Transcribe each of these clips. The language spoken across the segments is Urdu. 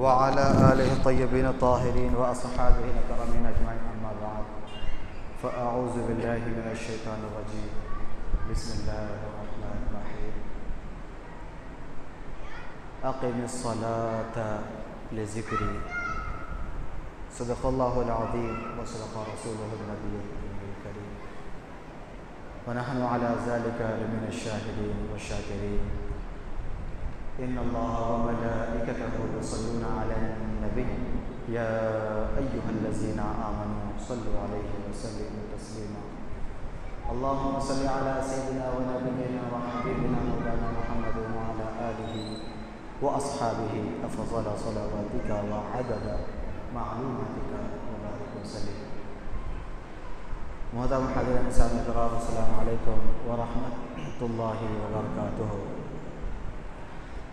وعلى آله الطيبين الطاهرين وأصحابه الكرامين أجمعين أما بعد فأعوذ بالله من الشيطان الرجيم بسم الله الرحمن الرحيم أقم الصلاة لذكري صدق الله العظيم وصدق رسوله النبي الكريم ونحن على ذلك لمن الشاهدين والشاكرين إن الله وملائكته يصلون على النبي يا أيها الذين آمنوا صلوا عليه وسلموا تسليما اللهم صل على سيدنا ونبينا وحبيبنا مولانا محمد وعلى آله وأصحابه أفضل صلواتك وعدد معلوماتك وبارك وسلم. محترم حاضرین سامعین کرام السلام علیکم ورحمۃ اللہ وبرکاتہ.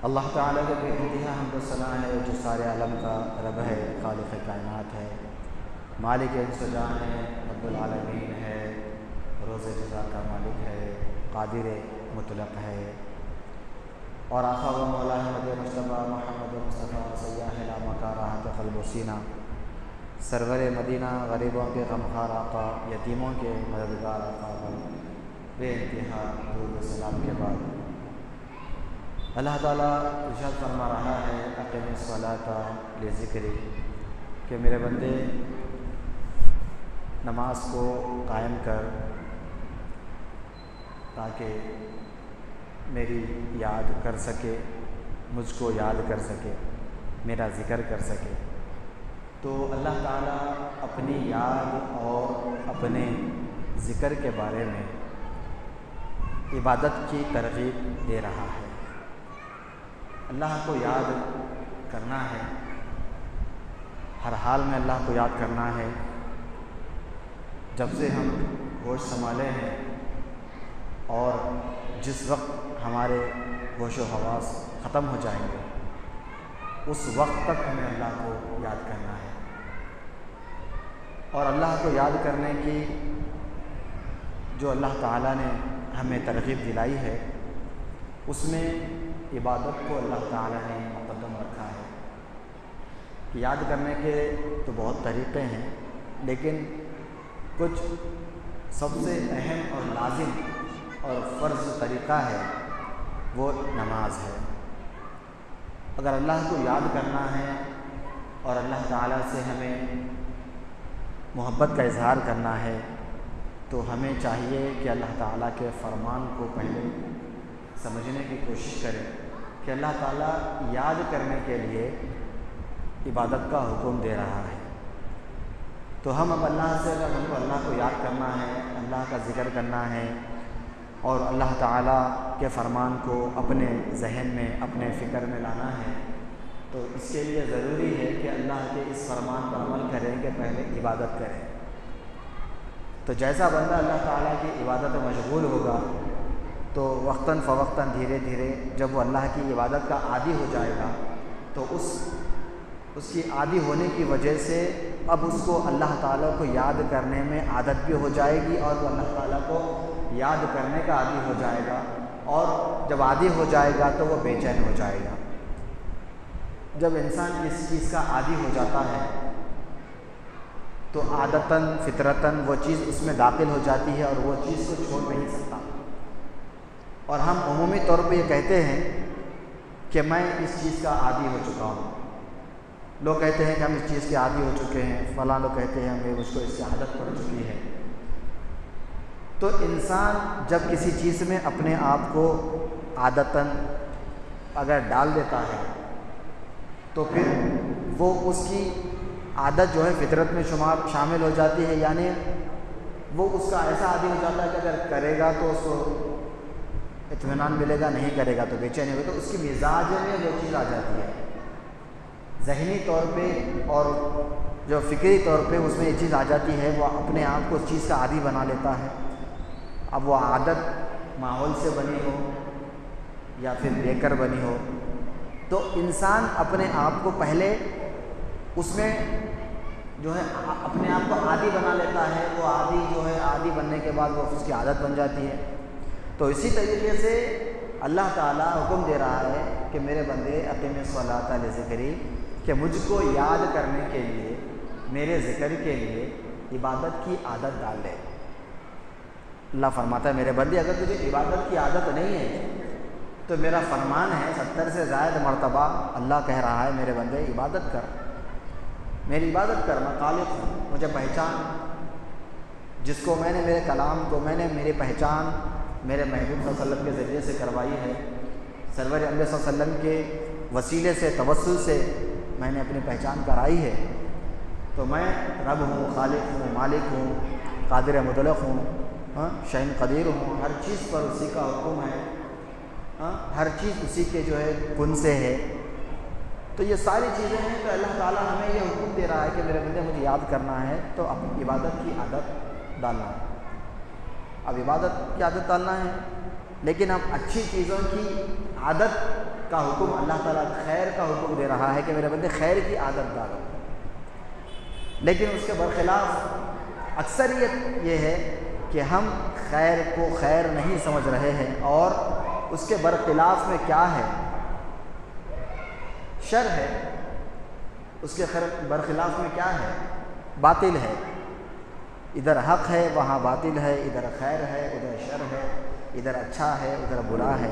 اللہ تعالیٰ کے بے انتہا حمد و ثنا ہے جو سارے عالم کا رب ہے، خالق کائنات ہے، مالک انسجان ہے، رب العالمین ہے، روز جزا کا مالک ہے، قادر مطلق ہے، اور آقا و مولا احمد مصطفیٰ محمد مصطفیٰ سیاح لامکہ راحت قلب و سینہ، سرور مدینہ، غریبوں کے غمخوار آقا، یتیموں کے مددگار آقا پر بے انتہا درود و سلام کے بعد اللہ تعالیٰ ارشاد فرما رہا ہے اقم الصلاۃ لذکری، کہ میرے بندے نماز کو قائم کر تاکہ میری یاد کر سکے، مجھ کو یاد کر سکے، میرا ذکر کر سکے. تو اللہ تعالیٰ اپنی یاد اور اپنے ذکر کے بارے میں عبادت کی ترغیب دے رہا ہے. اللہ کو یاد کرنا ہے، ہر حال میں اللہ کو یاد کرنا ہے. جب سے ہم ہوش سنبھالے ہیں اور جس وقت ہمارے ہوش و حواس ختم ہو جائیں گے اس وقت تک ہمیں اللہ کو یاد کرنا ہے. اور اللہ کو یاد کرنے کی جو اللہ تعالیٰ نے ہمیں ترغیب دلائی ہے اس میں عبادت کو اللہ تعالیٰ نے مقدم رکھا ہے. یاد کرنے کے تو بہت طریقے ہیں، لیکن کچھ سب سے اہم اور لازم اور فرض طریقہ ہے وہ نماز ہے. اگر اللہ کو یاد کرنا ہے اور اللہ تعالیٰ سے ہمیں محبت کا اظہار کرنا ہے تو ہمیں چاہیے کہ اللہ تعالیٰ کے فرمان کو پہلے سمجھنے کی کوشش کریں کہ اللہ تعالیٰ یاد کرنے کے لیے عبادت کا حکم دے رہا ہے. تو ہم اب اللہ سے اگر ہم کو اللہ کو یاد کرنا ہے، اللہ کا ذکر کرنا ہے اور اللہ تعالیٰ کے فرمان کو اپنے ذہن میں، اپنے فکر میں لانا ہے، تو اس کے لیے ضروری ہے کہ اللہ کے اس فرمان پر عمل کریں کہ پہلے عبادت کریں. تو جیسا بندہ اللہ تعالیٰ کی عبادت میں مشغول ہوگا تو وقتاً فوقتاً دھیرے دھیرے جب وہ اللہ کی عبادت کا عادی ہو جائے گا تو اس کی عادی ہونے کی وجہ سے اب اس کو اللہ تعالیٰ کو یاد کرنے میں عادت بھی ہو جائے گی اور وہ اللہ تعالیٰ کو یاد کرنے کا عادی ہو جائے گا. اور جب عادی ہو جائے گا تو وہ بے چین ہو جائے گا. جب انسان اس چیز کا عادی ہو جاتا ہے تو عادتاً فطرتاً وہ چیز اس میں داخل ہو جاتی ہے اور وہ چیز کو چھوڑ نہیں سکتا. اور ہم عمومی طور پہ یہ کہتے ہیں کہ میں اس چیز کا عادی ہو چکا ہوں. لوگ کہتے ہیں کہ ہم اس چیز کے عادی ہو چکے ہیں، فلاں لوگ کہتے ہیں ہمیں مجھ کو اس کی عادت پڑ چکی ہے. تو انسان جب کسی چیز میں اپنے آپ کو عادتاً اگر ڈال دیتا ہے تو پھر وہ اس کی عادت جو ہے فطرت میں شامل ہو جاتی ہے، یعنی وہ اس کا ایسا عادی ہو جاتا ہے کہ اگر کرے گا تو اس کو اطمینان ملے گا، نہیں کرے گا تو بے چینی ہوگا. تو اس کی مزاج میں وہ چیز آ جاتی ہے ذہنی طور پہ اور جو فکری طور پہ اس میں یہ چیز آ جاتی ہے. وہ اپنے آپ کو اس چیز کا عادی بنا لیتا ہے. اب وہ عادت ماحول سے بنی ہو یا پھر بے کر بنی ہو تو انسان اپنے آپ کو پہلے اس میں جو ہے اپنے آپ کو عادی بنا لیتا ہے. وہ عادی جو ہے عادی بننے کے بعد وہ اس کی عادت بن جاتی ہے. تو اسی طریقے سے اللہ تعالیٰ حکم دے رہا ہے کہ میرے بندے اقیم الصلاۃ لذکری، کہ مجھ کو یاد کرنے کے لیے، میرے ذکر کے لیے عبادت کی عادت ڈال لے۔ اللہ فرماتا ہے میرے بندے اگر تجھے عبادت کی عادت نہیں ہے تو میرا فرمان ہے 70 سے زائد مرتبہ اللہ کہہ رہا ہے میرے بندے عبادت کر، میری عبادت کر، میں خالق ہوں، مجھے پہچان، جس کو میں نے میرے کلام کو میں نے میری پہچان میرے محبوب صلی اللہ علیہ وسلم کے ذریعے سے کروائی ہے، سرور انبیاء صلی اللہ علیہ وسلم کے وسیلے سے توسل سے میں نے اپنی پہچان کرائی ہے، تو میں رب ہوں، خالق ہوں، مالک ہوں، قادر مطلق ہوں، شہین قدیر ہوں، ہر چیز پر اسی کا حکم ہے، ہر چیز اسی کے جو ہے کن سے ہے۔ تو یہ ساری چیزیں ہیں تو اللہ تعالیٰ ہمیں یہ حکم دے رہا ہے کہ میرے بندے مجھے یاد کرنا ہے تو اپنی عبادت کی عادت ڈالنا ہے۔ اب عبادت کی عادت ڈالنا ہے، لیکن اب اچھی چیزوں کی عادت کا حکم اللہ تعالیٰ خیر کا حکم دے رہا ہے کہ میرے بندے خیر کی عادت ڈالو، لیکن اس کے برخلاف اکثریت یہ ہے کہ ہم خیر کو خیر نہیں سمجھ رہے ہیں، اور اس کے برخلاف میں کیا ہے؟ شر ہے، اس کے برخلاف میں کیا ہے؟ باطل ہے۔ ادھر حق ہے وہاں باطل ہے، ادھر خیر ہے ادھر شر ہے، ادھر اچھا ہے ادھر برا ہے۔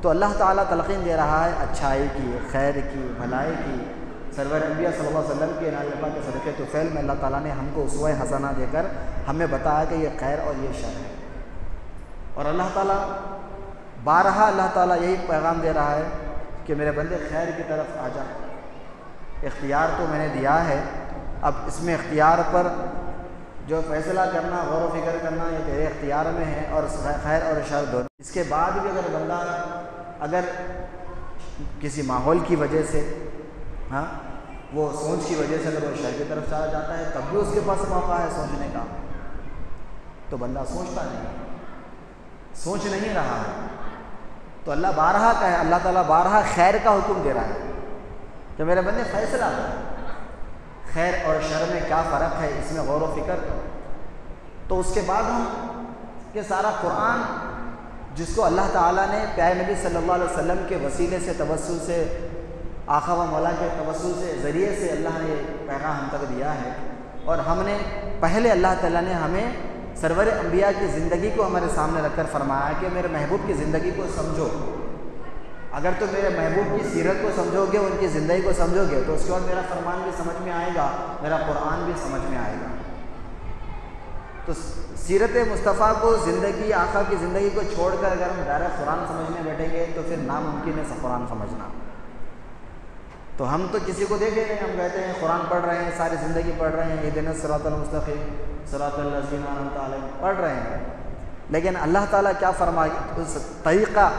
تو اللہ تعالیٰ تلقین دے رہا ہے اچھائی کی، خیر کی، بھلائی کی۔ سرور انبیاء صلی اللہ علیہ وسلم کے نال پاک کے صدقے طفیل میں اللہ تعالیٰ نے ہم کو اسوہ حسنہ دے کر ہمیں بتایا کہ یہ خیر اور یہ شر ہے، اور اللہ تعالیٰ بارہا اللہ تعالیٰ یہی پیغام دے رہا ہے کہ میرے بندے خیر کی طرف آ جا، اختیار تو میں نے دیا ہے، اب اس میں اختیار پر جو فیصلہ کرنا، غور و فکر کرنا یہ تیرے اختیار میں ہے، اور خیر اور شر دونوں۔ اس کے بعد بھی اگر بندہ اگر کسی ماحول کی وجہ سے، وہ سوچ کی وجہ سے اگر وہ شر کی طرف چلا جاتا ہے تب بھی اس کے پاس موقع ہے سوچنے کا، تو بندہ سوچتا سوچ نہیں رہا ہے، تو اللہ بارہا کا ہے، اللہ تعالیٰ بارہا خیر کا حکم دے رہا ہے کہ میرے بندے فیصلہ کر، خیر اور شر میں کیا فرق ہے، اس میں غور و فکر کرو۔ تو اس کے بعد ہم یہ سارا قرآن جس کو اللہ تعالیٰ نے پیارے نبی صلی اللہ علیہ وسلم کے وسیلے سے، توسل سے، آقا و مولا کے توسل سے، ذریعے سے اللہ نے پیغام ہم تک دیا ہے، اور ہم نے پہلے اللہ تعالیٰ نے ہمیں سرور انبیاء کی زندگی کو ہمارے سامنے رکھ کر فرمایا کہ میرے محبوب کی زندگی کو سمجھو، اگر تو میرے محبوب کی سیرت کو سمجھو گے، ان کی زندگی کو سمجھو گے، تو اس کے بعد میرا فرمان بھی سمجھ میں آئے گا، میرا قرآن بھی سمجھ میں آئے گا۔ تو سیرت مصطفیٰ کو، زندگی آقا کی زندگی کو چھوڑ کر اگر ہم ڈائریکٹ قرآن سمجھنے بیٹھیں گے تو پھر ناممکن ہے قرآن سمجھنا۔ تو ہم تو کسی کو دیکھیں گے، ہم کہتے ہیں قرآن پڑھ رہے ہیں، ساری زندگی پڑھ رہے ہیں، اہدنا الصراط المستقیم صراط الذین انعمت علیہم پڑھ رہے ہیں، لیکن اللہ تعالیٰ کیا فرمائے؟ اس طریقہ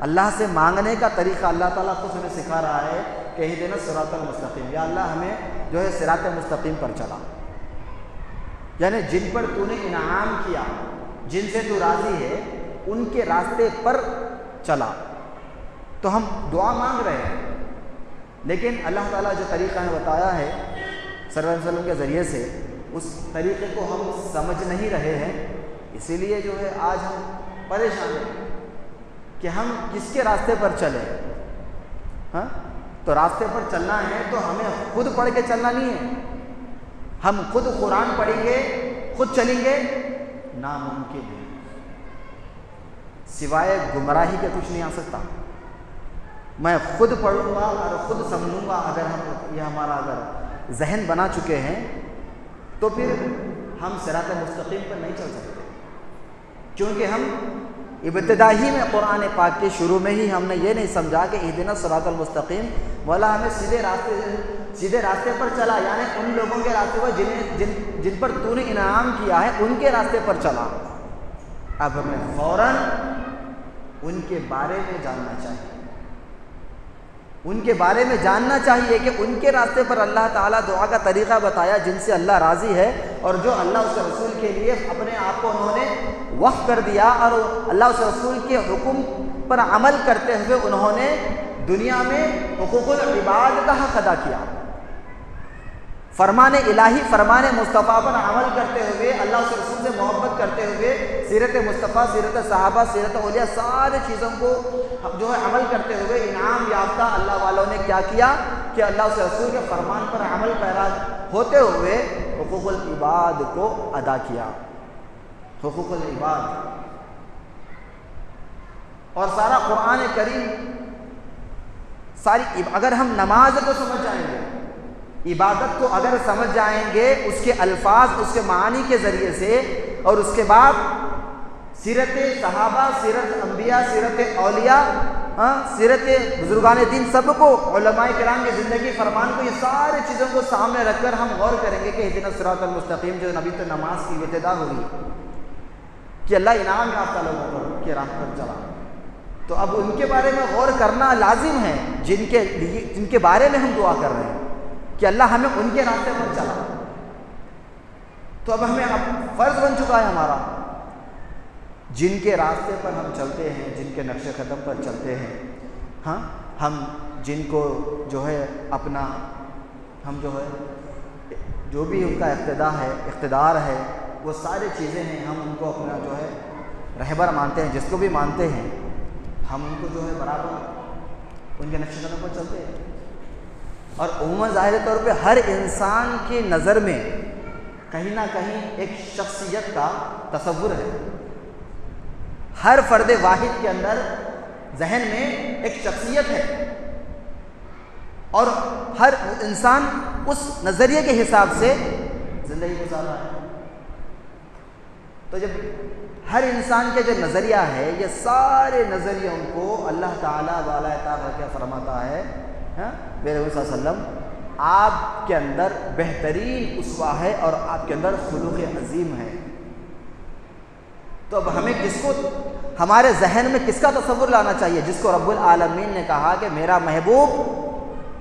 اللہ سے مانگنے کا طریقہ اللہ تعالیٰ خود ہمیں سکھا رہا ہے کہ اہدنا الصراط المستقیم، یا اللہ ہمیں جو ہے صراط مستقیم پر چلا، یعنی جن پر تو نے انعام کیا، جن سے تو راضی ہے، ان کے راستے پر چلا۔ تو ہم دعا مانگ رہے ہیں، لیکن اللہ تعالیٰ جو طریقہ نے بتایا ہے سرور علیہ وسلم کے ذریعے سے، اس طریقے کو ہم سمجھ نہیں رہے ہیں، اسی لیے جو ہے آج ہم پریشان ہیں کہ ہم کس کے راستے پر چلیں۔ تو راستے پر چلنا ہے تو ہمیں خود پڑھ کے چلنا نہیں ہے، ہم خود قرآن پڑھیں گے، خود چلیں گے، ناممکن ہے، سوائے گمراہی کے کچھ نہیں آ سکتا۔ میں خود پڑھوں گا اور خود سمجھوں گا، اگر ہم یہ ہمارا اگر ذہن بنا چکے ہیں تو پھر ہم صراط مستقیم پر نہیں چل سکتے، کیونکہ ہم ابتدائی میں قرآن پاک کے شروع میں ہی ہم نے یہ نہیں سمجھا کہ اہدنا الصراط المستقیم، مولا ہمیں سیدھے راستے پر چلا، یعنی ان لوگوں کے راستے پر جن پر تو نے انعام کیا ہے، ان کے راستے پر چلا۔ اب ہمیں فوراً ان کے بارے میں جاننا چاہیے، ان کے بارے میں جاننا چاہیے کہ ان کے راستے پر اللہ تعالیٰ دعا کا طریقہ بتایا جن سے اللہ راضی ہے، اور جو اللہ اس کے رسول کے لیے اپنے آپ کو انہوں نے وقف کر دیا، اور اللہ اس رسول کے حکم پر عمل کرتے ہوئے انہوں نے دنیا میں حقوق العباد کا حق ادا کیا، فرمان الہی، فرمان مصطفیٰ پر عمل کرتے ہوئے، اللہ اس رسول سے محبت کرتے ہوئے، سیرت مصطفیٰ، سیرت صحابہ، سیرت اولیاء، ساری چیزوں کو جو ہے عمل کرتے ہوئے انعام یافتہ اللہ والوں نے کیا کیا کہ اللہ اس رسول کے فرمان پر عمل پیرا ہوتے ہوئے حقوق العباد کو ادا کیا. حقوق العباد اور سارا قرآن کریم ساری، اگر ہم نماز کو سمجھ جائیں گے، عبادت کو اگر سمجھ جائیں گے اس کے الفاظ، اس کے معانی کے ذریعے سے، اور اس کے بعد سیرت صحابہ، سیرت انبیاء، سیرت اولیاء، سیرت بزرگان دین، سب کو، علماء کرام کی زندگی فرمان کو، یہ ساری چیزوں کو سامنے رکھ کر ہم غور کریں گے کہ اہدنا الصراط المستقیم جو نبی تو نماز کی ابتدا ہوئی کہ اللہ انعام یافتہ لوگوں پر کے راہ پر چلا، تو اب ان کے بارے میں غور کرنا لازم ہے، جن کے بارے میں ہم دعا کر رہے ہیں کہ اللہ ہمیں ان کے راستے پر چلا. تو اب ہمیں فرض بن چکا ہے ہمارا، جن کے راستے پر ہم چلتے ہیں، جن کے نقش قدم پر چلتے ہیں، ہم جن کو جو ہے اپنا، ہم جو ہے جو بھی ان کا اقتدار ہے، وہ ساری چیزیں ہیں، ہم ان کو اپنا جو ہے رہبر مانتے ہیں، جس کو بھی مانتے ہیں ہم ان کو جو ہے برابر ان کے نقش قدم پر چلتے ہیں. اور عموماً ظاہر طور پہ ہر انسان کی نظر میں کہیں نہ کہیں ایک شخصیت کا تصور ہے. ہر فرد واحد کے اندر ذہن میں ایک شخصیت ہے، اور ہر انسان اس نظریے کے حساب سے زندگی گزار رہا ہے. تو جب ہر انسان کے جو نظریہ ہے، یہ سارے نظریوں کو اللہ تعالیٰ والا تعالیٰ کیا فرماتا ہے، میرے نبی صلی اللہ علیہ وسلم آپ کے اندر بہترین اسوہ ہے اور آپ کے اندر خلق عظیم ہے. تو اب ہمیں کس کو، ہمارے ذہن میں کس کا تصور لانا چاہیے؟ جس کو رب العالمین نے کہا کہ میرا محبوب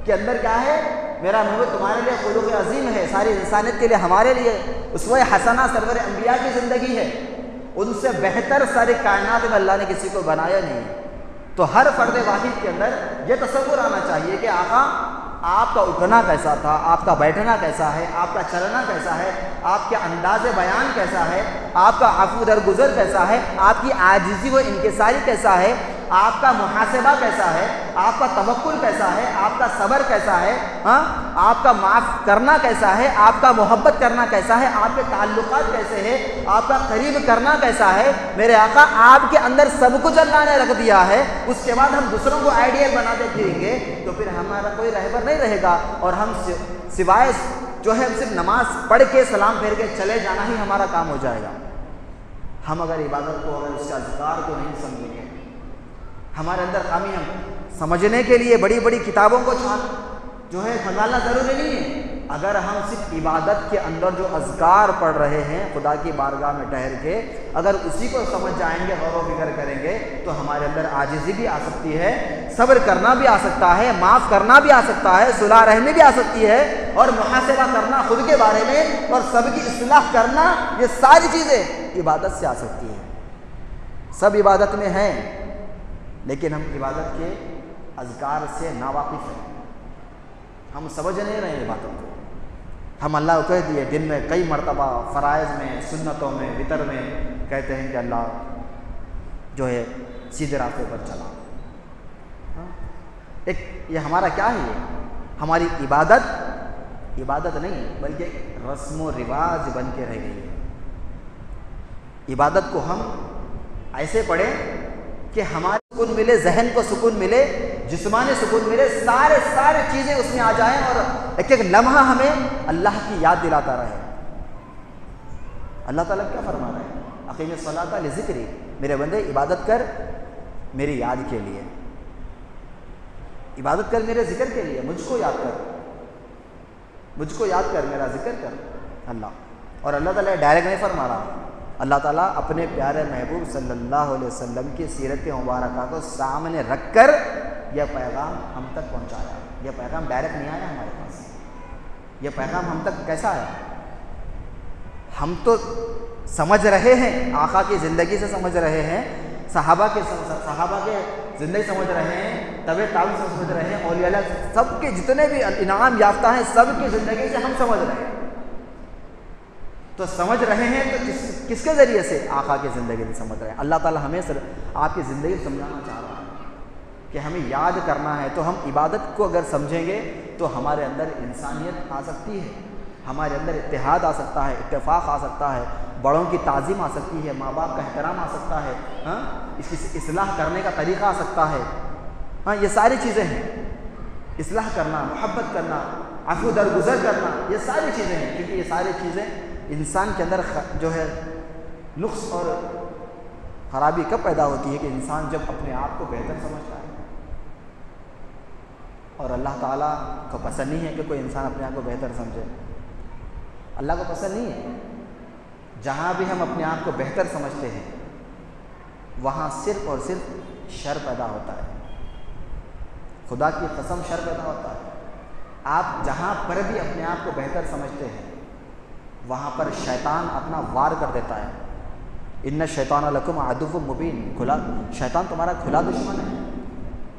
کے اندر کیا ہے، میرا محبوب تمہارے لیے خلق عظیم ہے، ساری انسانیت کے لیے ہمارے لیے اسوہ حسنہ سرور انبیاء کی زندگی ہے. ان سے بہتر ساری کائنات میں اللہ نے کسی کو بنایا نہیں. تو ہر فرد واحد کے اندر یہ تصور آنا چاہیے کہ آقا آپ کا اٹھنا کیسا تھا، آپ کا بیٹھنا کیسا ہے، آپ کا چلنا کیسا ہے، آپ کے انداز بیان کیسا ہے، آپ کا عفو درگزر کیسا ہے، آپ کی عاجزی و انکساری کیسا ہے، آپ کا محاسبہ کیسا ہے، آپ کا توکل کیسا ہے، آپ کا صبر کیسا ہے، آپ کا معاف کرنا کیسا ہے، آپ کا محبت کرنا کیسا ہے، آپ کے تعلقات کیسے ہیں، آپ کا قریب کرنا کیسا ہے. میرے آقا آپ کے اندر سب کچھ اللہ نے رکھ دیا ہے. اس کے بعد ہم دوسروں کو آئیڈیل بناتے پھریں گے تو پھر ہمارا کوئی رہبر نہیں رہے گا، اور ہم سوائے جو ہے صرف نماز پڑھ کے سلام پھیر کے چلے جانا ہی ہمارا کام ہو جائے گا. ہم اگر عبادت کو، اگر اس کے اذکار کو نہیں سمجھیں گے، ہمارے اندر خامی، ہم سمجھنے کے لیے بڑی بڑی کتابوں کو جو ہے کھنگالنا ضروری نہیں ہے. اگر ہم صرف عبادت کے اندر جو اذکار پڑھ رہے ہیں خدا کی بارگاہ میں ٹھہر کے، اگر اسی کو سمجھ جائیں گے، غور و فکر کریں گے، تو ہمارے اندر عاجزی بھی آ سکتی ہے، صبر کرنا بھی آ سکتا ہے، معاف کرنا بھی آ سکتا ہے، صلح رحمی بھی آ سکتی ہے، اور محاسبہ کرنا خود کے بارے میں اور سب کی اصلاح کرنا، یہ ساری چیزیں عبادت سے آ سکتی ہے. سب عبادت میں ہیں، لیکن ہم عبادت کے اذکار سے ناواقف ہیں، ہم سمجھ نہیں رہے ہیں عبادت کو. ہم اللہ کو کہہ دیے دن میں کئی مرتبہ، فرائض میں، سنتوں میں، وتر میں کہتے ہیں کہ اللہ جو ہے سیدھے راستے پر چلا. ایک یہ ہمارا کیا ہے، یہ ہماری عبادت نہیں بلکہ رسم و رواج بن کے رہ گئی ہے. عبادت کو ہم ایسے پڑھیں کہ ہمارے سکون ملے، ذہن کو سکون ملے، جسمانی سکون ملے، سارے چیزیں اس میں آ جائیں، اور ایک ایک لمحہ ہمیں اللہ کی یاد دلاتا رہے. اللہ تعالیٰ کیا فرما رہے ہیں، اقیم الصلاۃ لذکری، میرے بندے عبادت کر میری یاد کے لیے، عبادت کر میرے ذکر کے لیے، مجھ کو یاد کر، میرا ذکر کر اللہ. اور اللہ تعالیٰ ڈائریکٹ نہیں فرما رہا، اللہ تعالیٰ اپنے پیارے محبوب صلی اللہ علیہ وسلم کی سیرت مبارکہ کو سامنے رکھ کر یہ پیغام ہم تک پہنچایا. یہ پیغام ڈائریکٹ نہیں آیا ہمارے پاس. یہ پیغام ہم تک کیسا آیا؟ ہم تو سمجھ رہے ہیں، آقا کی زندگی سے سمجھ رہے ہیں، صحابہ کے زندگی سمجھ رہے ہیں، طبع تعاون سے سمجھ رہے ہیں، اولیاء اللہ سب کے جتنے بھی انعام یافتہ ہیں سب کی زندگی سے ہم سمجھ رہے ہیں. تو سمجھ رہے ہیں تو کس کے ذریعے سے؟ آقا کی زندگی سے سمجھ رہے ہیں. اللہ تعالیٰ ہمیں آپ کی زندگی سمجھانا چاہ رہا ہے کہ ہمیں یاد کرنا ہے، تو ہم عبادت کو اگر سمجھیں گے تو ہمارے اندر انسانیت آ سکتی ہے، ہمارے اندر اتحاد آ سکتا ہے، اتفاق آ سکتا ہے، بڑوں کی تعظیم آ سکتی ہے، ماں باپ کا احترام آ سکتا ہے، اس کی اصلاح کرنے کا طریقہ آ سکتا ہے۔ یہ ساری چیزیں ہیں، اصلاح کرنا، محبت کرنا، عفو درگزر کرنا، یہ ساری چیزیں ہیں، کیونکہ یہ ساری چیزیں انسان کے اندر جو ہے نقص اور خرابی کب پیدا ہوتی ہے کہ انسان جب اپنے آپ کو بہتر سمجھتا ہے، اور اللہ تعالیٰ کو پسند نہیں ہے کہ کوئی انسان اپنے آپ کو بہتر سمجھے، اللہ کو پسند نہیں ہے۔ جہاں بھی ہم اپنے آپ کو بہتر سمجھتے ہیں وہاں صرف اور صرف شر پیدا ہوتا ہے، خدا کی قسم شر پیدا ہوتا ہے۔ آپ جہاں پر بھی اپنے آپ کو بہتر سمجھتے ہیں وہاں پر شیطان اپنا وار کر دیتا ہے۔ ان الشیطان لکم عدو مبین، شیطان تمہارا کھلا دشمن ہے۔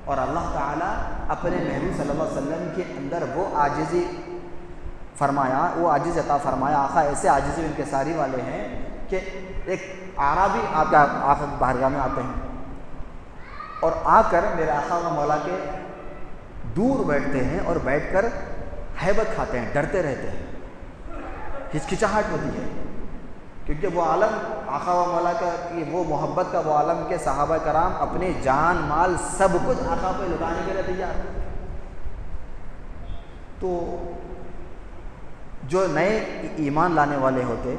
اور اللہ تعالیٰ اپنے محبوب صلی اللہ علیہ وسلم کے اندر وہ عاجزی فرمایا، وہ عاجز عطا فرمایا، آقا ایسے عاجزی و انکساری والے ہیں کہ ایک اعرابی آپ کے آقا بارگاہ میں آتے ہیں اور آ کر میرے آقا و مولا کے دور بیٹھتے ہیں اور بیٹھ کر ہیبت کھاتے ہیں، ڈرتے رہتے ہیں، ہچکچاہٹ ہوتی ہے، کیونکہ وہ عالم آقا و مولا کا کہ وہ محبت کا وہ عالم کے صحابہ کرام اپنے جان مال سب کچھ آقا پہ لٹانے کے لیے تیار۔ تو جو نئے ایمان لانے والے ہوتے،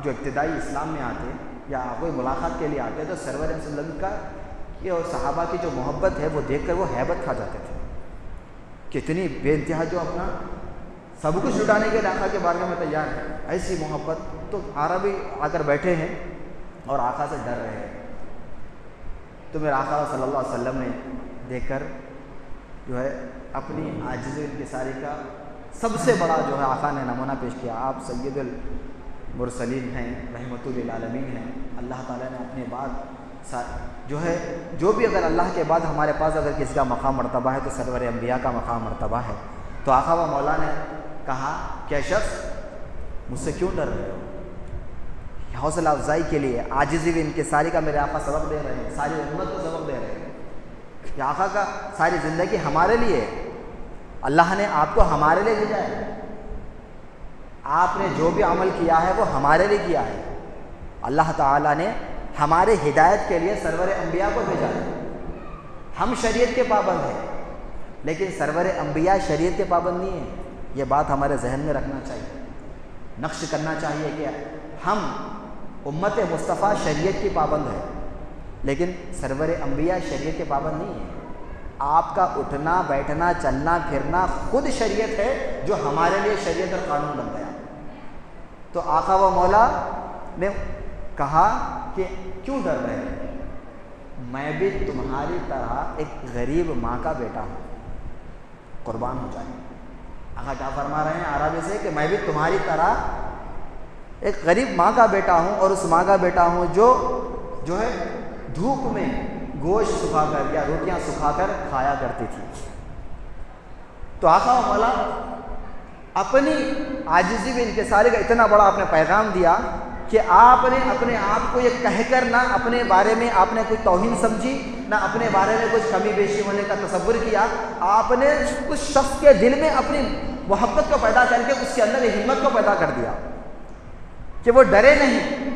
جو ابتدائی اسلام میں آتے یا کوئی ملاقات کے لیے آتے، تو سرور صلی اللہ علیہ وسلم کا اور صحابہ کی جو محبت ہے وہ دیکھ کر وہ ہیبت کھا جاتے تھے، کتنی بے انتہا جو اپنا سب کچھ لٹانے کے آقا کے بارے میں تیار ہے، ایسی محبت۔ تو عربی آ کر بیٹھے ہیں اور آقا سے ڈر رہے ہیں، تو میرے آقا صلی اللہ علیہ وسلم نے دیکھ کر جو ہے اپنی عاجزی و انکساری کا سب سے بڑا جو ہے آقا نے نمونہ پیش کیا۔ آپ سید المرسلین ہیں، رحمت للعالمین ہیں، اللہ تعالیٰ نے اپنے بعد جو ہے جو بھی اگر اللہ کے بعد ہمارے پاس اگر کسی کا مقام مرتبہ ہے تو سرور انبیاء کا مقام مرتبہ ہے۔ تو آقا و مولا نے کہا کہ شخص مجھ سے کیوں ڈر رہے ہو؟ حوصلہ افزائی کے لیے عاجزی و انکساری کا میرے آقا سبق دے رہے ہیں، ساری امت کو سبق دے رہے ہیں کہ آقا کا ساری زندگی ہمارے لیے، اللہ نے آپ کو ہمارے لیے بھیجا ہے، آپ نے جو بھی عمل کیا ہے وہ ہمارے لیے کیا ہے۔ اللہ تعالیٰ نے ہمارے ہدایت کے لیے سرور انبیاء کو بھیجا ہے۔ ہم شریعت کے پابند ہیں لیکن سرور انبیاء شریعت کے پابند نہیں ہیں، یہ بات ہمارے ذہن میں رکھنا چاہیے، نقش کرنا چاہیے کہ ہم امت مصطفیٰ شریعت کی پابند ہے لیکن سرور انبیاء شریعت کے پابند نہیں ہیں۔ آپ کا اٹھنا بیٹھنا چلنا پھرنا خود شریعت ہے جو ہمارے لیے شریعت اور قانون بن گیا۔ تو آقا و مولا نے کہا کہ کیوں ڈر رہے ہیں؟ میں بھی تمہاری طرح ایک غریب ماں کا بیٹا ہوں، قربان ہو جائے۔ آقا کیا فرما رہے ہیں عربی سے کہ میں بھی تمہاری طرح ایک غریب ماں کا بیٹا ہوں، اور اس ماں کا بیٹا ہوں جو ہے دھوپ میں گوشت سکھا کر یا روٹیاں سکھا کر کھایا کرتی تھی۔ تو آقا و مولا اپنی عاجزی و انکساری کا اتنا بڑا آپ نے پیغام دیا کہ آپ نے اپنے آپ کو یہ کہہ کر نہ اپنے بارے میں آپ نے کوئی توہین سمجھی، نہ اپنے بارے میں کچھ کمی بیشی ہونے کا تصور کیا، آپ نے اس شخص کے دل میں اپنی محبت کو پیدا کر کے اس کے اندر ہمت کو پیدا کر دیا کہ وہ ڈرے نہیں۔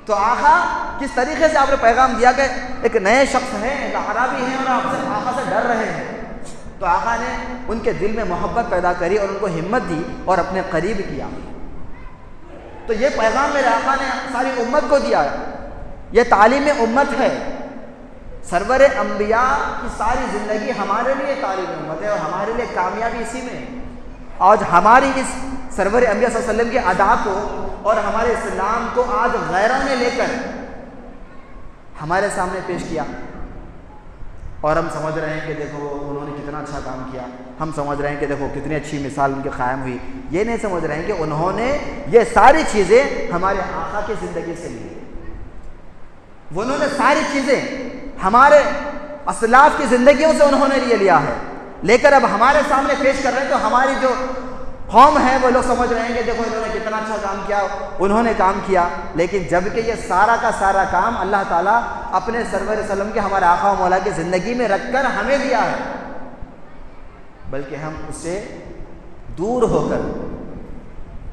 تو آقا کس طریقے سے آپ نے پیغام دیا کہ ایک نئے شخص ہیں، اعرابی ہیں اور آپ سے آقا سے ڈر رہے ہیں، تو آقا نے ان کے دل میں محبت پیدا کری اور ان کو ہمت دی اور اپنے قریب کیا۔ تو یہ پیغام میرے آقا نے ساری امت کو دیا، یہ تعلیم امت ہے۔ سرور انبیاء کی ساری زندگی ہمارے لیے تعلیم امت ہے اور ہمارے لیے کامیابی اسی میں ہے۔ آج ہماری اس سرور انبیاء صلی اللہ علیہ وسلم کی ادا کو اور ہمارے اسلام کو آج غیروں نے لے کر ہمارے سامنے پیش کیا، اور ہم سمجھ رہے ہیں کہ دیکھو انہوں نے کتنا اچھا کام کیا، ہم سمجھ رہے ہیں کہ دیکھو کتنی اچھی مثال ان کی قائم ہوئی۔ یہ نہیں سمجھ رہے ہیں کہ انہوں نے یہ ساری چیزیں ہمارے آقا کی زندگی سے لی، انہوں نے ساری چیزیں ہمارے اسلاف کی زندگیوں سے انہوں نے لیا ہے، لے کر اب ہمارے سامنے پیش کر رہے ہیں۔ تو ہماری جو قوم ہے وہ لوگ سمجھ رہے ہیں کہ دیکھو انہوں نے کتنا اچھا کام کیا، انہوں نے کام کیا، لیکن جب کہ یہ سارا کا سارا کام اللہ تعالیٰ اپنے سرور وسلم کے ہمارے آقا و مولا کی زندگی میں رکھ کر ہمیں دیا ہے، بلکہ ہم اس سے دور ہو کر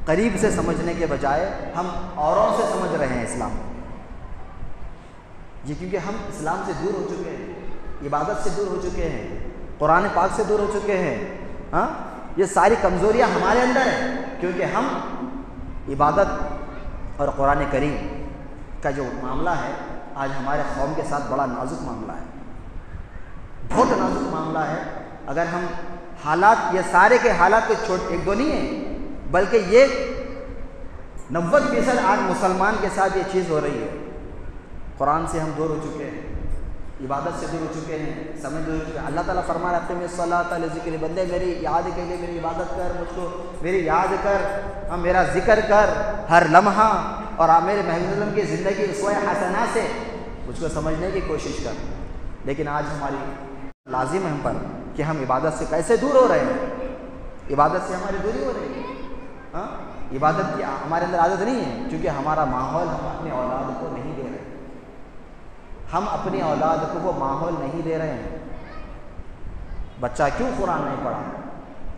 قریب سے سمجھنے کے بجائے ہم اوروں سے سمجھ رہے ہیں اسلام، یہ کیونکہ ہم اسلام سے دور ہو چکے ہیں، عبادت سے دور ہو چکے ہیں، قرآن پاک سے دور ہو چکے ہیں۔ ہاں، یہ ساری کمزوریاں ہمارے اندر ہیں، کیونکہ ہم عبادت اور قرآن کریم کا جو معاملہ ہے آج ہمارے قوم کے ساتھ بڑا نازک معاملہ ہے، بہت نازک معاملہ ہے۔ اگر ہم حالات، یہ سارے کے حالات کو ایک دو نہیں ہیں، بلکہ یہ 90% آج مسلمان کے ساتھ یہ چیز ہو رہی ہے۔ قرآن سے ہم دور ہو چکے ہیں، عبادت سے دور ہو چکے ہیں، سمجھ دور ہو چکے ہیں۔ اللہ تعالیٰ فرما رہتے ہیں الصلاۃ لذکر، بندے میری یاد کے لیے میری عبادت کر، مجھ کو میری یاد کر، میرا ذکر کر ہر لمحہ، اور میرے محبوب صلی اللہ علیہ وسلم کی زندگی اسوہ حسنہ سے مجھ کو سمجھنے کی کوشش کر۔ لیکن آج ہماری لازم ہے ہم پر کہ ہم عبادت سے کیسے دور ہو رہے ہیں، عبادت سے ہماری دوری ہو رہی ہے۔ ہاں، عبادت کی ہمارے اندر عادت نہیں ہے، کیونکہ ہمارا ماحول ہم اپنے اولاد کو نہیں دے رہے، ہم اپنی اولاد کو وہ ماحول نہیں دے رہے ہیں۔ بچہ کیوں قرآن نہیں پڑھا؟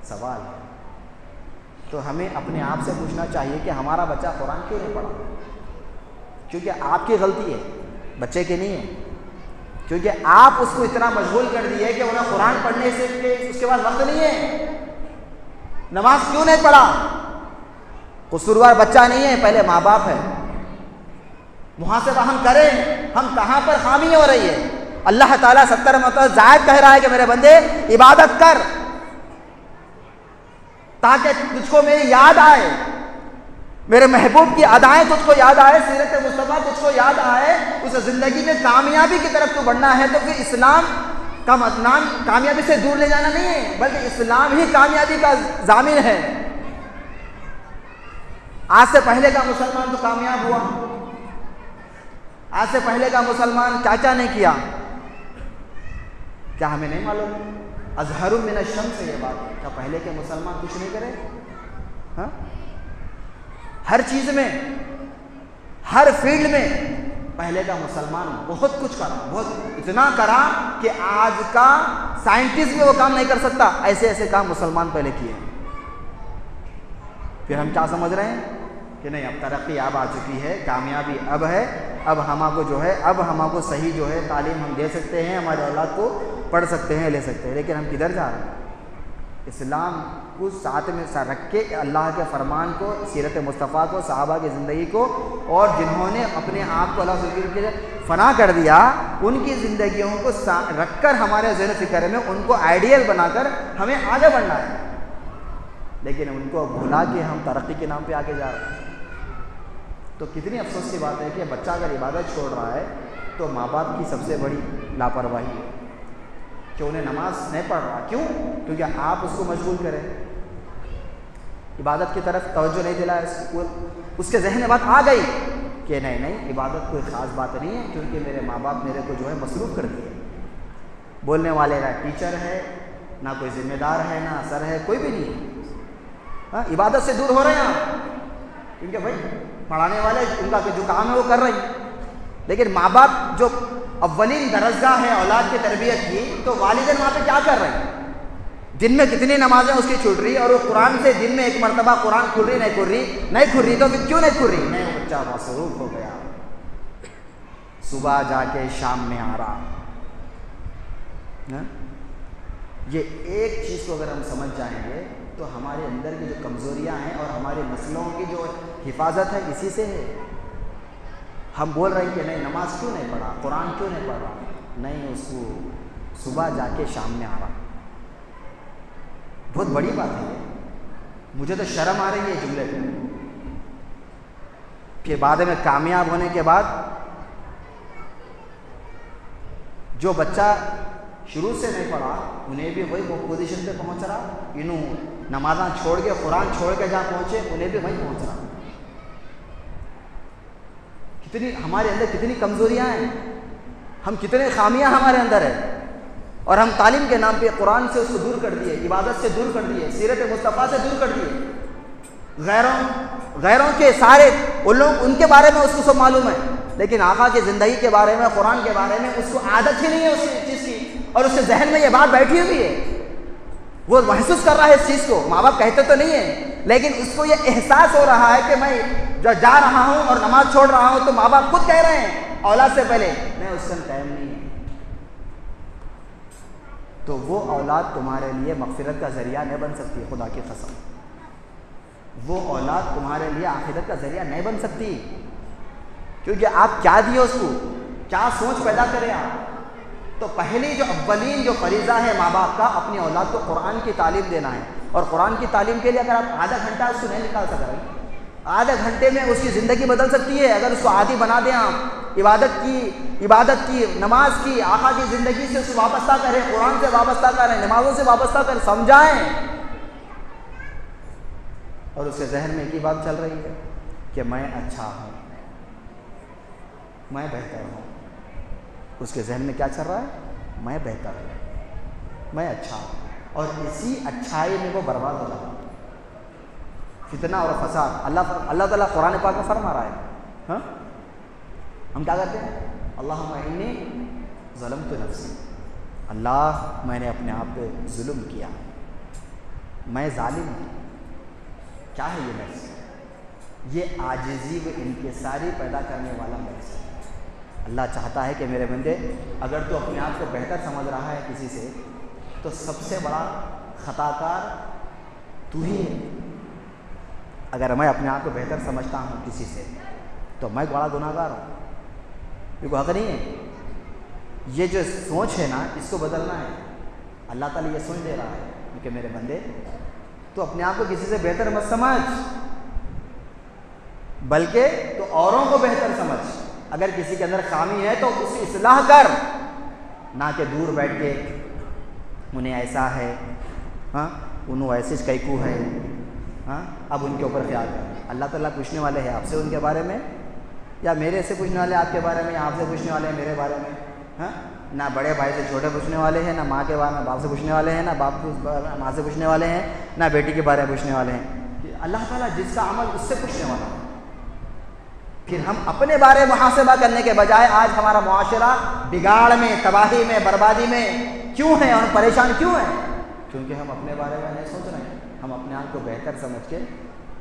سوال ہے۔ تو ہمیں اپنے آپ سے پوچھنا چاہیے کہ ہمارا بچہ قرآن کیوں نہیں پڑھا؟ کیونکہ آپ کی غلطی ہے، بچے کی نہیں ہے، کیونکہ آپ اس کو اتنا مشغول کر دیے کہ انہیں قرآن پڑھنے سے اس کے بعد وقت نہیں ہے۔ نماز کیوں نہیں پڑھا؟ قصوروار بچہ نہیں ہے، پہلے ماں باپ ہے۔ محاسبہ ہم کریں، ہم کہاں پر خامی ہو رہی ہے۔ اللہ تعالیٰ 70 مرتبہ زائد کہہ رہا ہے کہ میرے بندے عبادت کر، تاکہ تجھ کو میری یاد آئے، میرے محبوب کی ادائیں تجھ کو یاد آئے، سیرت مصطفیٰ تجھ کو یاد آئے۔ اس زندگی میں کامیابی کی طرف تو بڑھنا ہے، تو پھر اسلام کا نام کامیابی سے دور لے جانا نہیں ہے، بلکہ اسلام ہی کامیابی کا ضامن ہے۔ آج سے پہلے کا مسلمان تو کامیاب ہوا، آج سے پہلے کا مسلمان کیا کیا نہیں کیا، کیا ہمیں نہیں معلوم؟ اظہر من الشمس سے یہ بات ہے، کیا پہلے کے مسلمان کچھ نہیں کرے؟ ہاں، ہر چیز میں، ہر فیلڈ میں پہلے کا مسلمان بہت کچھ کرا، بہت اتنا کرا کہ آج کا سائنٹسٹ بھی وہ کام نہیں کر سکتا، ایسے ایسے کام مسلمان پہلے کیے۔ پھر ہم کیا سمجھ رہے ہیں کہ نہیں، اب ترقی اب آ چکی ہے، کامیابی اب ہے، اب ہم کو جو ہے، اب ہم کو صحیح جو ہے تعلیم ہم دے سکتے ہیں، ہمارے اولاد کو پڑھ سکتے ہیں، لے سکتے ہیں۔ لیکن ہم کدھر جا رہے ہیں؟ اسلام کو ساتھ میں رکھ کے، اللہ کے فرمان کو، سیرت مصطفیٰ کو، صحابہ کی زندگی کو، اور جنہوں نے اپنے آپ کو اللہ کے لیے فنا کر دیا، ان کی زندگیوں کو رکھ کر ہمارے ذہن و فکر میں ان کو آئیڈیل بنا کر ہمیں آگے بڑھنا ہے۔ لیکن ان کو بھلا کے ہم ترقی کے نام پہ آگے جا رہے ہیں۔ تو کتنی افسوس کی بات ہے کہ بچہ اگر عبادت چھوڑ رہا ہے تو ماں باپ کی سب سے بڑی لاپرواہی ہے کہ انہیں نماز نہیں پڑھ رہا۔ کیوں؟ کیونکہ آپ اس کو مشغول کریں، عبادت کی طرف توجہ نہیں دلائے، اس کے ذہن میں بات آ گئی کہ نہیں عبادت کوئی خاص بات نہیں ہے، کیونکہ میرے ماں باپ میرے کو جو ہے مصروف کر دیے، بولنے والے نہ ٹیچر ہے، نہ کوئی ذمہ دار ہے، نہ سر ہے، کوئی بھی نہیں ہے۔ ہاں، عبادت سے دور ہو رہے ہیں آپ، کیونکہ بھائی پڑھانے والے ان کا جو کام ہے وہ کر رہے ہیں، لیکن ماں باپ جو اولین درسگاہ ہے اولاد کی تربیت کی، تو والدین وہاں پہ کیا کر رہے ہیں؟ دن میں کتنی نمازیں اس کی چھوٹ رہی، اور وہ قرآن سے دن میں ایک مرتبہ قرآن کھل رہی نہیں کھل رہی، تو پھر کیوں نہیں کھل رہی؟ نہیں، وہ بچہ مصروف ہو گیا، صبح جا کے شام میں آ رہا۔ یہ ایک چیز کو اگر ہم سمجھ جائیں گے تو ہمارے اندر کی جو کمزوریاں ہیں اور ہمارے مسئلوں کی جو حفاظت ہے اسی سے ہے۔ ہم بول رہے ہیں کہ نہیں نماز کیوں نہیں پڑھا، قرآن کیوں نہیں پڑھ رہا؟ نہیں، اس کو صبح جا کے شام میں آ رہا۔ بہت بڑی بات ہے یہ، مجھے تو شرم آ رہی ہے جملے پہ کہ بعد میں کامیاب ہونے کے بعد جو بچہ شروع سے نہیں پڑھا انہیں بھی وہی پوزیشن پہ پہنچ رہا، انہوں نمازاں چھوڑ کے قرآن چھوڑ کے جہاں پہنچے انہیں بھی وہیں پہنچ رہا۔ کتنی ہمارے اندر کتنی کمزوریاں ہیں، ہم کتنے خامیاں ہمارے اندر ہیں۔ اور ہم تعلیم کے نام پہ قرآن سے اس کو دور کر دیے، عبادت سے دور کر دیے، سیرت مصطفیٰ سے دور کر دیے۔ غیروں کے سارے ان کے بارے میں اس کو سب معلوم ہے، لیکن آقا کی زندگی کے بارے میں، قرآن کے بارے میں اس کو عادت ہی نہیں ہے اس چیز کی، اور اس کے ذہن میں یہ بات بیٹھی ہوئی ہے، وہ محسوس کر رہا ہے اس چیز کو۔ ماں باپ کہتے تو نہیں ہیں، لیکن اس کو یہ احساس ہو رہا ہے کہ میں جو جا رہا ہوں اور نماز چھوڑ رہا ہوں تو ماں باپ خود کہہ رہے ہیں اولاد سے پہلے میں اس کا ٹائم نہیں ہے۔ تو وہ اولاد تمہارے لیے مغفرت کا ذریعہ نہیں بن سکتی، خدا کی قسم، وہ اولاد تمہارے لیے آخرت کا ذریعہ نہیں بن سکتی، کیونکہ آپ کیا دیے اس کو، کیا سوچ پیدا کرے آپ۔ تو پہلی جو اولین جو فریضہ ہے ماں باپ کا، اپنی اولاد کو قرآن کی تعلیم دینا ہے، اور قرآن کی تعلیم کے لیے اگر آپ آدھا گھنٹہ اس کو نہیں نکال سک رہے، آدھے گھنٹے میں اس کی زندگی بدل سکتی ہے اگر اس کو عادی بنا دیں آپ، عبادت کی، نماز کی، آقا کی زندگی سے اس کو وابستہ کریں، قرآن سے وابستہ کریں، نمازوں سے وابستہ کریں، سمجھائیں، اور اس کے ذہن میں ایک ہی بات چل رہی ہے کہ میں اچھا ہوں، میں بہتر ہوں۔ اس کے ذہن میں کیا چل رہا ہے؟ میں بہتر ہوں، میں اچھا ہوں، اور اسی اچھائی میں وہ برباد ہو رہا ہے۔ فتنہ اور فساد اللہ تعالیٰ قرآن پاک میں فرما رہا ہے، ہاں ہم کیا کرتے ہیں؟ اللہم انی ظلمت نفسی، اللہ میں نے اپنے آپ پہ ظلم کیا، میں ظالم ہوں۔ کیا ہے یہ لفظ؟ یہ عاجزی و انکساری پیدا کرنے والا لفظ ہے۔ اللہ چاہتا ہے کہ میرے بندے، اگر تو اپنے آپ کو بہتر سمجھ رہا ہے کسی سے، تو سب سے بڑا خطا کار تو ہی ہے۔ اگر میں اپنے آپ کو بہتر سمجھتا ہوں کسی سے تو میں بڑا گناہ گار ہوں، یہ کوئی حق نہیں ہے۔ یہ جو سوچ ہے نا، اس کو بدلنا ہے۔ اللہ تعالیٰ یہ سوچ دے رہا ہے کہ میرے بندے، تو اپنے آپ کو کسی سے بہتر مت سمجھ، بلکہ تو اوروں کو بہتر سمجھ۔ اگر کسی کے اندر خامی ہے تو اس کی اصلاح کر، نہ کہ دور بیٹھ کے انہیں ایسا ہے، ہاں انہوں ایسے کیکو ہے، ہاں اب ان کے اوپر خیال کر۔ اللہ تعالیٰ پوچھنے والے ہیں آپ سے ان کے بارے میں، یا میرے سے پوچھنے والے آپ کے بارے میں، یا آپ سے پوچھنے والے ہیں میرے بارے میں؟ ہاں نہ بڑے بھائی سے چھوٹے پوچھنے والے ہیں، نہ ماں کے بارے میں باپ سے پوچھنے والے ہیں، نہ باپ کو ماں سے پوچھنے والے ہیں، نہ بیٹی کے بارے میں پوچھنے والے ہیں۔ اللہ تعالیٰ جس کا عمل اس سے پوچھنے والا ہے۔ پھر ہم اپنے بارے محاسبہ کرنے کے بجائے آج ہمارا معاشرہ بگاڑ میں، تباہی میں، بربادی میں کیوں ہے اور پریشان کیوں ہے؟ کیونکہ ہم اپنے بارے میں نہیں سوچ رہے ہیں، ہم اپنے آپ کو بہتر سمجھ کے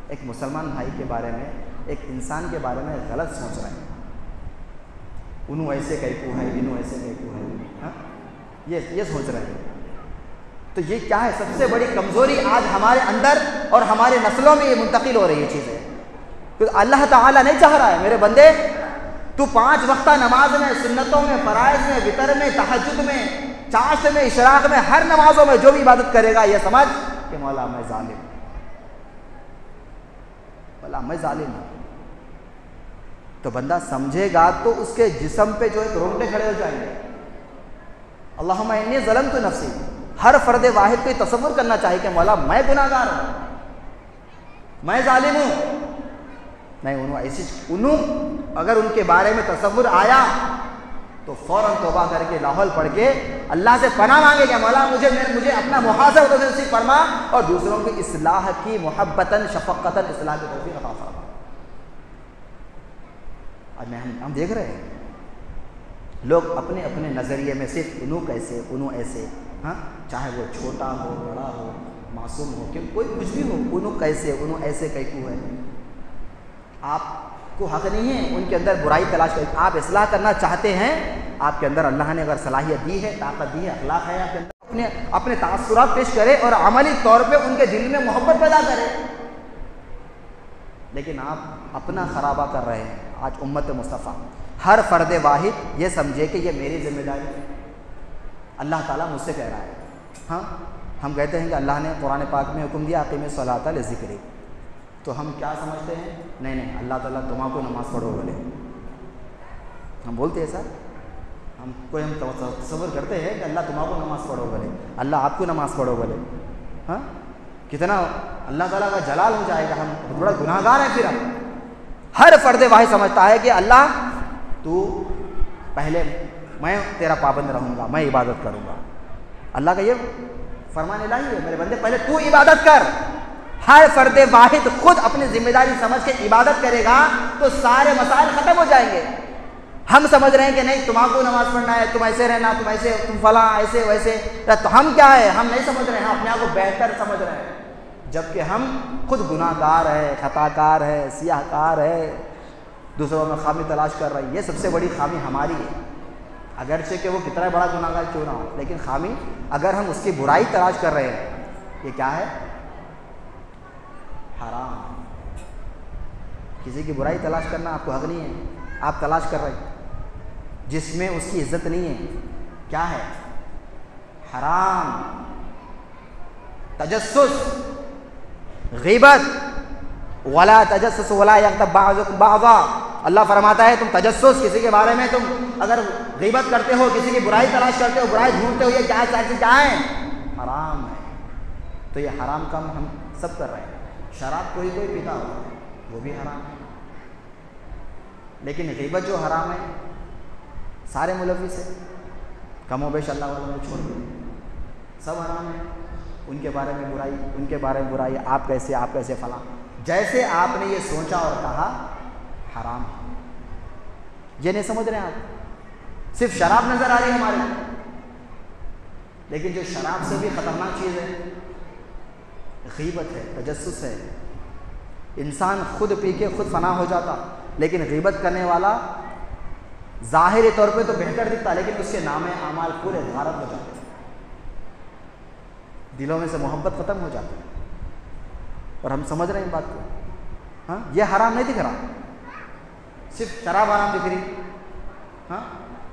ایک مسلمان بھائی کے بارے میں، ایک انسان کے بارے میں غلط سوچ رہے ہیں۔ انہوں ایسے کیکو ہے، انہوں ایسے کیکو ہے، ہاں یہ سوچ رہے ہیں۔ تو یہ کیا ہے؟ سب سے بڑی کمزوری آج ہمارے اندر اور ہمارے نسلوں میں یہ منتقل ہو رہی ہے چیزیں۔ تو اللہ تعالیٰ نہیں چاہ رہا ہے میرے بندے تو 5 وقتہ نماز میں، سنتوں میں، فرائض میں، وتر میں، تہجد میں، چاشت میں، اشراق میں، ہر نمازوں میں جو بھی عبادت کرے گا، یہ سمجھ کہ مولا میں ظالم ہوں، مولا میں ظالم ہوں۔ تو بندہ سمجھے گا تو اس کے جسم پہ جو ایک رونگٹے کھڑے ہو جائیں گے۔ اللہم انی ظلمت نفسی، ہر فرد واحد کو یہ تصور کرنا چاہیے کہ مولا میں گناہ گار ہوں، میں ظالم ہوں۔ نہیں، اگر ان کے بارے میں تصور آیا تو فوراً توبہ کر کے لاحول پڑھ کے اللہ سے پناہ مانگے کہ مولا مجھے اپنا محاسبہ نصیب فرما، اور دوسروں کی اصلاح کی محبتاً شفقتاً اصلاح کی توفیق عطا فرما۔ آج ہم دیکھ رہے ہیں لوگ اپنے اپنے نظریے میں صرف انہوں کیسے، انہوں ایسے، ہاں چاہے وہ چھوٹا ہو، بڑا ہو، معصوم ہو، کہ کوئی کچھ بھی ہو، انہوں کیسے، انہوں ایسے کیکو ہے۔ آپ کو حق نہیں ہے ان کے اندر برائی تلاش کر، آپ اصلاح کرنا چاہتے ہیں، آپ کے اندر اللہ نے اگر صلاحیت دی ہے، طاقت دی ہے، اخلاق ہے آپ کے اندر، اپنے تاثرات پیش کرے اور عملی طور پہ ان کے دل میں محبت پیدا کرے۔ لیکن آپ اپنا خرابہ کر رہے ہیں۔ آج امت مصطفیٰ ہر فرد واحد یہ سمجھے کہ یہ میری ذمہ داری ہے، اللہ تعالیٰ مجھ سے کہہ رہا ہے۔ ہاں ہم کہتے ہیں کہ اللہ نے قرآن پاک میں حکم دیا اقیم الصلاۃ لذکری، تو ہم کیا سمجھتے ہیں؟ نہیں اللہ تعالیٰ تمہاں کو نماز پڑھو بولے، ہم بولتے ہیں سر، ہم تصور کرتے ہیں کہ اللہ تمہاں کو نماز پڑھو بولے، اللہ آپ کو نماز پڑھو بولے۔ ہاں کتنا اللہ تعالیٰ کا جلال ہو جائے گا، ہم بہت بڑا گناہ گار ہیں۔ پھر ہر فرد واحد سمجھتا ہے کہ اللہ تو پہلے میں تیرا پابند رہوں گا، میں عبادت کروں گا، اللہ کا یہ فرمان الہی ہے، میرے بندے پہلے تو عبادت کر. ہر فرد واحد خود اپنی ذمہ داری سمجھ کے عبادت کرے گا تو سارے مسائل ختم ہو جائیں گے. ہم سمجھ رہے ہیں کہ نہیں تمہارے کو نماز پڑھنا ہے، تم ایسے رہنا، تم ایسے، تم فلاں ایسے ویسے، تو ہم کیا ہے، ہم نہیں سمجھ رہے ہیں، ہم اپنے آپ کو بہتر سمجھ رہے ہیں، جبکہ ہم خود گناہ گار ہے، خطا کار ہے، سیاہ کار ہے، دوسروں میں خامی تلاش کر رہے ہیں. یہ سب سے بڑی خامی ہماری ہے، اگرچہ کہ وہ کتنا بڑا گناہ گار کیوں نہ ہو، لیکن خامی اگر ہم اس کی برائی تلاش کر رہے ہیں، یہ کیا ہے؟ حرام. کسی کی برائی تلاش کرنا آپ کو حق نہیں ہے، آپ تلاش کر رہے ہیں جس میں اس کی عزت نہیں ہے. کیا ہے؟ حرام. تجسس، غیبت. ولا تجسس ولا یغتب بعضکم بعضا. اللہ فرماتا ہے تم تجسس، کسی کے بارے میں تم اگر غیبت کرتے ہو، کسی کی برائی تلاش کرتے ہو، برائی ڈھونڈتے ہو، یہ کیا ہے؟ حرام ہے. تو یہ حرام کام ہم سب کر رہے ہیں. شراب کوئی پیتا ہو وہ بھی حرام ہے، لیکن غیبت جو حرام ہے سارے ملوث ہیں، کم و بیش اللہ والوں نے چھوڑ دیا، سب حرام ہے. ان کے بارے میں برائی، ان کے بارے میں برائی، آپ کیسے فلاں، جیسے آپ نے یہ سوچا اور کہا حرام ہے. یہ نہیں سمجھ رہے ہیں آپ، صرف شراب نظر آ رہی ہے ہمارے، لیکن جو شراب سے بھی خطرناک چیز ہے غیبت ہے، تجسس ہے. انسان خود پی کے خود فنا ہو جاتا، لیکن غیبت کرنے والا ظاہری طور پہ تو بہتر دکھتا، لیکن اس کے نام اعمال پورے غارت ہو جاتے ہیں، دلوں میں سے محبت ختم ہو جاتی ہے. اور ہم سمجھ رہے ہیں بات کو. ہاں، یہ حرام نہیں دکھ رہا، صرف شراب حرام دکھ رہی. ہاں،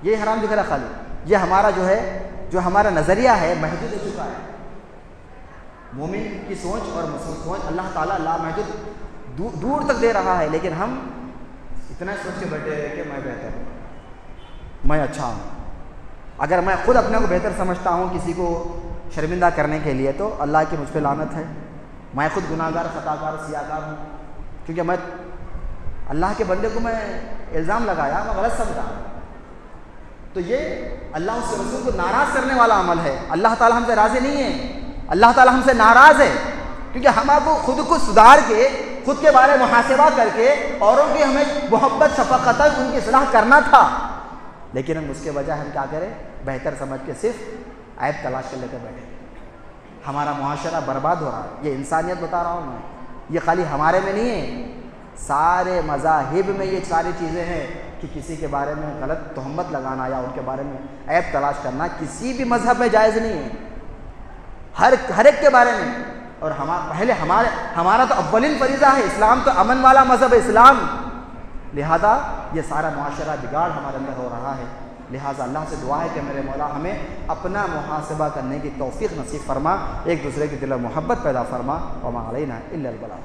یہ حرام دکھ رہا خالی. یہ ہمارا جو ہمارا نظریہ ہے محدود ہو چکا ہے. مومن کی سوچ اور مسلم سوچ اللہ تعالیٰ لامحدود دور تک دے رہا ہے، لیکن ہم اتنا سوچ کے بیٹھے ہیں کہ میں بہتر ہوں، میں اچھا ہوں. اگر میں خود اپنے کو بہتر سمجھتا ہوں کسی کو شرمندہ کرنے کے لیے تو اللہ کی مجھ پہ لعنت ہے. میں خود گناہ گار، خطا کار، سیاہ کار ہوں، کیونکہ میں اللہ کے بندے کو میں الزام لگایا، میں غلط سمجھا. تو یہ اللہ اس کے رسول کو ناراض کرنے والا عمل ہے. اللہ تعالیٰ ہم سے راضی نہیں ہے، اللہ تعالیٰ ہم سے ناراض ہے، کیونکہ ہم آپ کو خود کو سدھار کے، خود کے بارے میں محاسبہ کر کے اوروں کی ہمیں محبت شفقت ان کی اصلاح کرنا تھا، لیکن ہم اس کے بجائے ہم کیا کریں؟ بہتر سمجھ کے صرف عیب تلاش کر لے کر بیٹھے. ہمارا معاشرہ برباد ہو رہا ہے. یہ انسانیت بتا رہا ہوں میں، یہ خالی ہمارے میں نہیں ہے، سارے مذاہب میں یہ ساری چیزیں ہیں کہ کسی کے بارے میں غلط تہمت لگانا یا ان کے بارے میں عیب تلاش کرنا کسی بھی مذہب میں جائز نہیں ہے، ہر ایک کے بارے میں. اور پہلے ہمارا تو اولین فریضہ ہے، اسلام تو امن والا مذہب ہے اسلام، لہذا یہ سارا معاشرہ بگاڑ ہمارے اندر ہو رہا ہے. لہٰذا اللہ سے دعا ہے کہ میرے مولا ہمیں اپنا محاسبہ کرنے کی توفیق نصیب فرما، ایک دوسرے کے دل میں محبت پیدا فرما. وما علینا الا البلاغ.